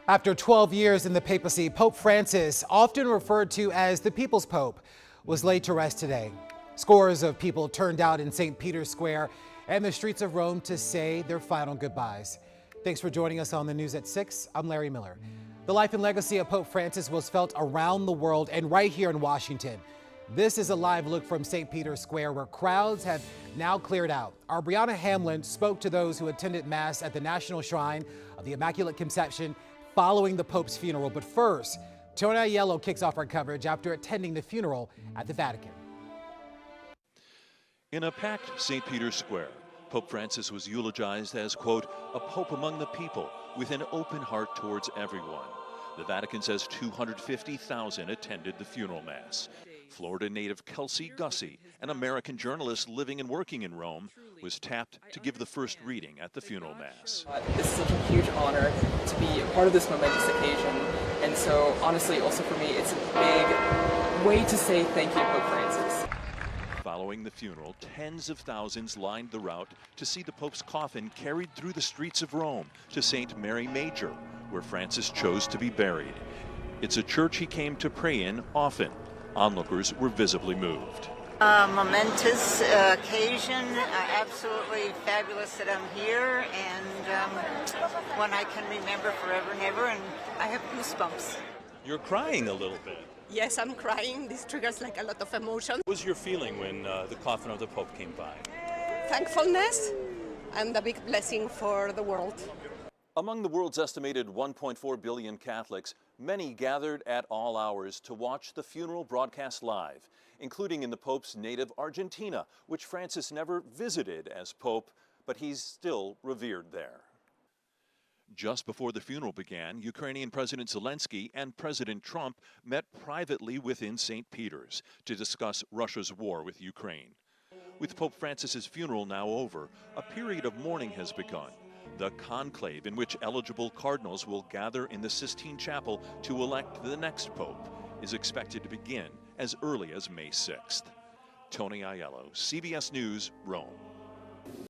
After 12 years in the papacy, Pope Francis, often referred to as the People's Pope, was laid to rest today. Scores of people turned out in St. Peter's Square and the streets of Rome to say their final goodbyes. Thanks for joining us on the news at 6. I'm Larry Miller. The life and legacy of Pope Francis was felt around the world and right here in Washington. This is a live look from St. Peter's Square, where crowds have now cleared out. Our Brianna Hamlin spoke to those who attended Mass at the National Shrine of the Immaculate Conception following the Pope's funeral. But first, Tony Aiello kicks off our coverage after attending the funeral at the Vatican. In a packed St. Peter's Square, Pope Francis was eulogized as, quote, a pope among the people with an open heart towards everyone. The Vatican says 250,000 attended the funeral mass. Florida native Kelsey Gussie, an American journalist living and working in Rome, was tapped to give the first reading at the funeral mass. This is such a huge honor to be a part of this momentous occasion, and so honestly also for me it's a big way to say thank you to Pope Francis. Following the funeral, tens of thousands lined the route to see the Pope's coffin carried through the streets of Rome to St. Mary Major, where Francis chose to be buried. It's a church he came to pray in often. Onlookers were visibly moved. A momentous occasion, absolutely fabulous that I'm here, and one I can remember forever and ever, and I have goosebumps. You're crying a little bit. Yes, I'm crying. This triggers like a lot of emotion. What was your feeling when the coffin of the Pope came by? Thankfulness and a big blessing for the world. Among the world's estimated 1.4 billion Catholics, many gathered at all hours to watch the funeral broadcast live, including in the Pope's native Argentina, which Francis never visited as Pope, but he's still revered there. Just before the funeral began, Ukrainian President Zelenskyy and President Trump met privately within St. Peter's to discuss Russia's war with Ukraine. With Pope Francis's funeral now over, a period of mourning has begun. The conclave, in which eligible cardinals will gather in the Sistine Chapel to elect the next pope, is expected to begin as early as May 6th. Tony Aiello, CBS News, Rome.